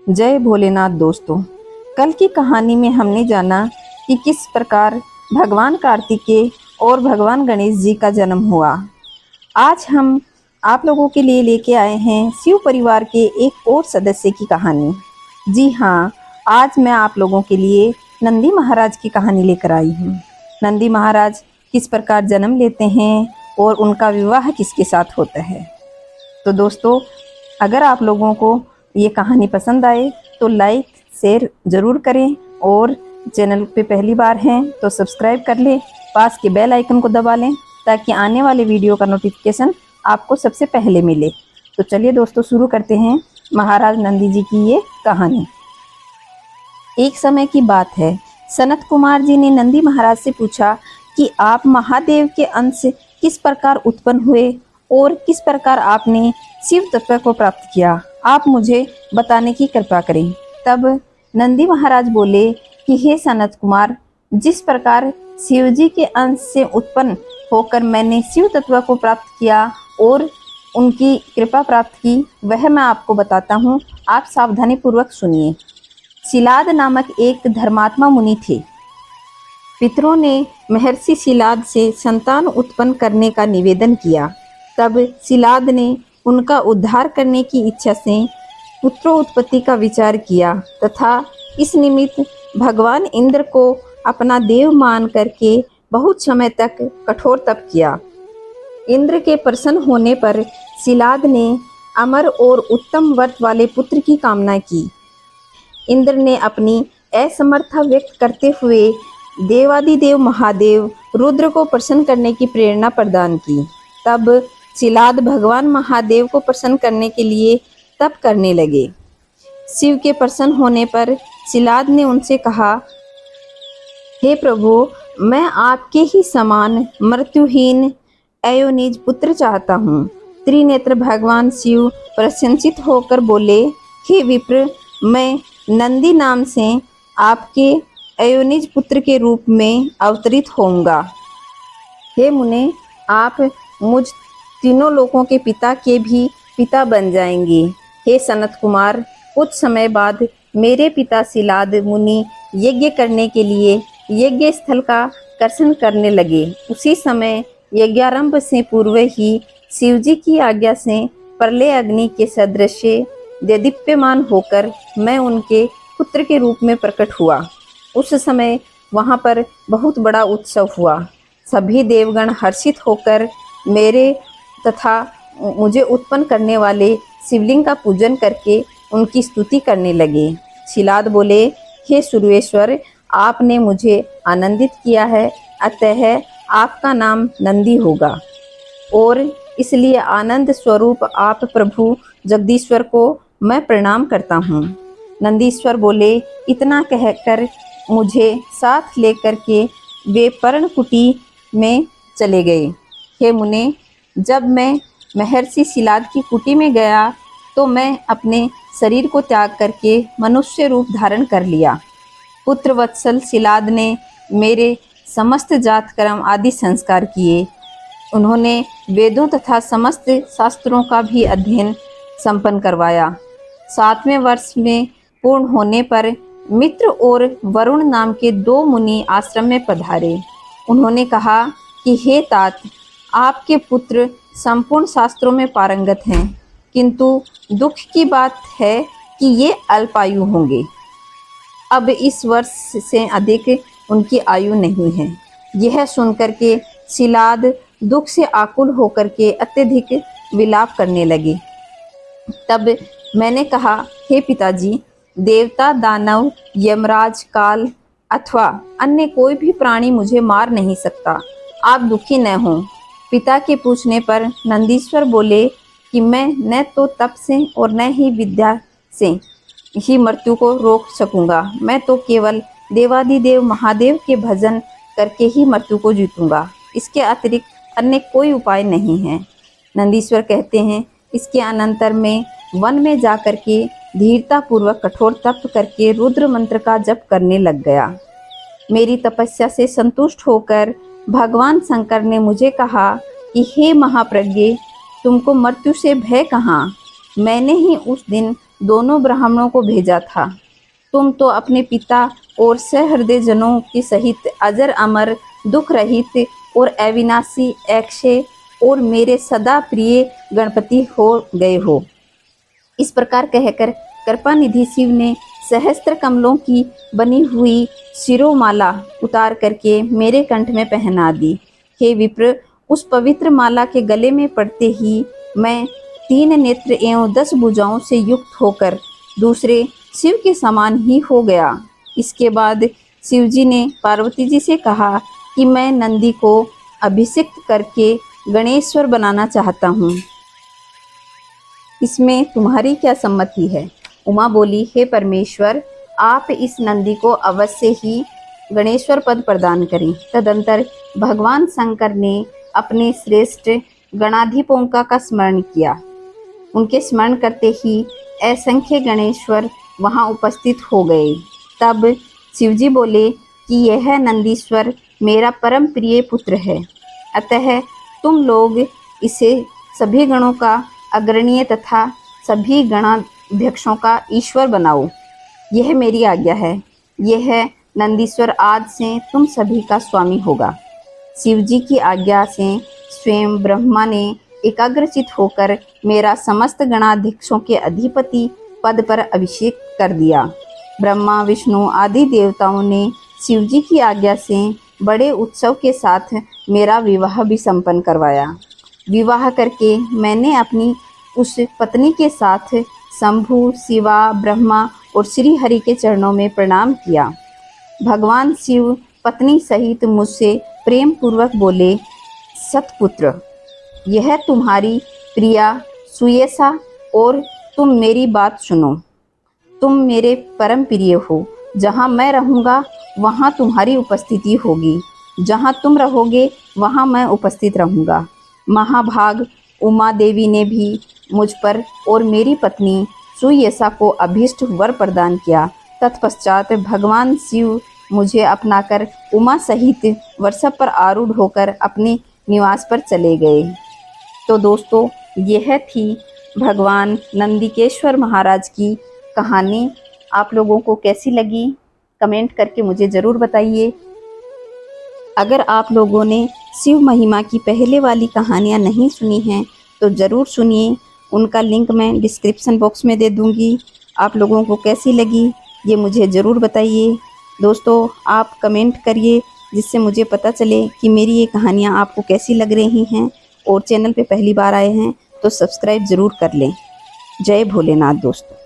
जय भोलेनाथ दोस्तों। कल की कहानी में हमने जाना कि किस प्रकार भगवान कार्तिकेय और भगवान गणेश जी का जन्म हुआ। आज हम आप लोगों के लिए लेके आए हैं शिव परिवार के एक और सदस्य की कहानी। जी हाँ, आज मैं आप लोगों के लिए नंदी महाराज की कहानी लेकर आई हूँ। नंदी महाराज किस प्रकार जन्म लेते हैं और उनका विवाह किसके साथ होता है। तो दोस्तों, अगर आप लोगों को ये कहानी पसंद आए तो लाइक शेयर ज़रूर करें और चैनल पे पहली बार हैं तो सब्सक्राइब कर लें, पास के बेल आइकन को दबा लें ताकि आने वाले वीडियो का नोटिफिकेशन आपको सबसे पहले मिले। तो चलिए दोस्तों, शुरू करते हैं महाराज नंदी जी की ये कहानी। एक समय की बात है, सनत कुमार जी ने नंदी महाराज से पूछा कि आप महादेव के अंश किस प्रकार उत्पन्न हुए और किस प्रकार आपने शिव तत्व को प्राप्त किया, आप मुझे बताने की कृपा करें। तब नंदी महाराज बोले कि हे सनत कुमार, जिस प्रकार शिव जी के अंश से उत्पन्न होकर मैंने शिव तत्व को प्राप्त किया और उनकी कृपा प्राप्त की, वह मैं आपको बताता हूँ। आप सावधानी पूर्वक सुनिए। शिलाद नामक एक धर्मात्मा मुनि थे। पितरों ने महर्षि शिलाद से संतान उत्पन्न करने का निवेदन किया। तब शिलाद ने उनका उद्धार करने की इच्छा से पुत्रोत्पत्ति का विचार किया तथा इस निमित्त भगवान इंद्र को अपना देव मान करके बहुत समय तक कठोर तप किया। इंद्र के प्रसन्न होने पर शिलाद ने अमर और उत्तम व्रत वाले पुत्र की कामना की। इंद्र ने अपनी असमर्थता व्यक्त करते हुए देवादिदेव महादेव रुद्र को प्रसन्न करने की प्रेरणा प्रदान की। तब शिलाद भगवान महादेव को प्रसन्न करने के लिए तप करने लगे। शिव के प्रसन्न होने पर शिलाद ने उनसे कहा, हे प्रभु, मैं आपके ही समान मृत्युहीन अयोनिज पुत्र चाहता हूँ। त्रिनेत्र भगवान शिव प्रसन्नचित होकर बोले, हे विप्र, मैं नंदी नाम से आपके अयोनिज पुत्र के रूप में अवतरित होऊंगा। हे मुने, आप मुझ तीनों लोगों के पिता के भी पिता बन जाएंगे। हे सनत कुमार, कुछ समय बाद मेरे पिता शिलाद मुनि यज्ञ करने के लिए यज्ञ स्थल का कर्षण करने लगे। उसी समय यज्ञारंभ से पूर्व ही शिवजी की आज्ञा से प्रलय अग्नि के सदृश देदीप्यमान होकर मैं उनके पुत्र के रूप में प्रकट हुआ। उस समय वहाँ पर बहुत बड़ा उत्सव हुआ। सभी देवगण हर्षित होकर मेरे तथा मुझे उत्पन्न करने वाले शिवलिंग का पूजन करके उनकी स्तुति करने लगे। शिलाद बोले, हे सूर्येश्वर, आपने मुझे आनंदित किया है, अतः आपका नाम नंदी होगा और इसलिए आनंद स्वरूप आप प्रभु जगदीश्वर को मैं प्रणाम करता हूँ। नंदीश्वर बोले, इतना कहकर मुझे साथ लेकर के वे पर्णकुटी में चले गए। हे मुने, जब मैं महर्षि शिलाद की कुटी में गया तो मैं अपने शरीर को त्याग करके मनुष्य रूप धारण कर लिया। पुत्र वत्सल शिलाद ने मेरे समस्त जात कर्म आदि संस्कार किए। उन्होंने वेदों तथा समस्त शास्त्रों का भी अध्ययन संपन्न करवाया। 7वें वर्ष में पूर्ण होने पर मित्र और वरुण नाम के 2 मुनि आश्रम में पधारे। उन्होंने कहा कि हे तात, आपके पुत्र संपूर्ण शास्त्रों में पारंगत हैं, किंतु दुख की बात है कि ये अल्पायु होंगे। अब इस वर्ष से अधिक उनकी आयु नहीं है। यह सुनकर के शिलाद दुख से आकुल होकर के अत्यधिक विलाप करने लगे। तब मैंने कहा, हे पिताजी, देवता, दानव, यमराज, काल अथवा अन्य कोई भी प्राणी मुझे मार नहीं सकता। आप दुखी न हों। पिता के पूछने पर नंदीश्वर बोले कि मैं न तो तप से और न ही विद्या से ही मृत्यु को रोक सकूंगा। मैं तो केवल देवादिदेव महादेव के भजन करके ही मृत्यु को जीतूंगा। इसके अतिरिक्त अन्य कोई उपाय नहीं है। नंदीश्वर कहते हैं, इसके अनंतर मैं वन में जाकर के धीरता पूर्वक कठोर तप करके रुद्र मंत्र का जप करने लग गया। मेरी तपस्या से संतुष्ट होकर भगवान शंकर ने मुझे कहा कि हे महाप्रज्ञ, तुमको मृत्यु से भय कहाँ? मैंने ही उस दिन दोनों ब्राह्मणों को भेजा था। तुम तो अपने पिता और सहृदय जनों के सहित अजर अमर, दुख रहित और अविनाशी अक्षय और मेरे सदा प्रिय गणपति हो गए हो। इस प्रकार कहकर कृपानिधि शिव ने सहस्त्र कमलों की बनी हुई शिरोमाला उतार करके मेरे कंठ में पहना दी। हे विप्र, उस पवित्र माला के गले में पड़ते ही मैं 3 नेत्र एवं 10 भुजाओं से युक्त होकर दूसरे शिव के समान ही हो गया। इसके बाद शिवजी ने पार्वती जी से कहा कि मैं नंदी को अभिषिक्त करके गणेश्वर बनाना चाहता हूँ, इसमें तुम्हारी क्या सम्मति है? उमा बोली, हे परमेश्वर, आप इस नंदी को अवश्य ही गणेश्वर पद प्रदान करें। तदंतर भगवान शंकर ने अपने श्रेष्ठ गणाधिपोंका का स्मरण किया। उनके स्मरण करते ही असंख्य गणेश्वर वहां उपस्थित हो गए। तब शिवजी बोले कि यह नंदीश्वर मेरा परम प्रिय पुत्र है, अतः तुम लोग इसे सभी गणों का अग्रणीय तथा सभी गणाध्यक्षों का ईश्वर बनाओ। यह मेरी आज्ञा है। यह नंदीश्वर आज से तुम सभी का स्वामी होगा। शिवजी की आज्ञा से स्वयं ब्रह्मा ने एकाग्रचित होकर मेरा समस्त गणाध्यक्षों के अधिपति पद पर अभिषेक कर दिया। ब्रह्मा, विष्णु आदि देवताओं ने शिवजी की आज्ञा से बड़े उत्सव के साथ मेरा विवाह भी संपन्न करवाया। विवाह करके मैंने अपनी उस पत्नी के साथ शंभु, शिवा, ब्रह्मा और श्री हरि के चरणों में प्रणाम किया। भगवान शिव पत्नी सहित मुझसे प्रेम पूर्वक बोले, सतपुत्र, यह तुम्हारी प्रिया सुयेसा और तुम मेरी बात सुनो। तुम मेरे परम प्रिय हो। जहाँ मैं रहूँगा वहाँ तुम्हारी उपस्थिति होगी, जहाँ तुम रहोगे वहाँ मैं उपस्थित रहूँगा। महाभाग उमा देवी ने भी मुझ पर और मेरी पत्नी सुयेसा को अभीष्ट वर प्रदान किया। तत्पश्चात भगवान शिव मुझे अपनाकर उमा सहित वृषभ पर आरूढ़ होकर अपने निवास पर चले गए। तो दोस्तों, यह थी भगवान नंदिकेश्वर महाराज की कहानी। आप लोगों को कैसी लगी कमेंट करके मुझे ज़रूर बताइए। अगर आप लोगों ने शिव महिमा की पहले वाली कहानियाँ नहीं सुनी हैं तो ज़रूर सुनिए। उनका लिंक मैं डिस्क्रिप्शन बॉक्स में दे दूँगी। आप लोगों को कैसी लगी ये मुझे ज़रूर बताइए। दोस्तों, आप कमेंट करिए जिससे मुझे पता चले कि मेरी ये कहानियाँ आपको कैसी लग रही हैं। और चैनल पे पहली बार आए हैं तो सब्सक्राइब ज़रूर कर लें। जय भोलेनाथ दोस्तों।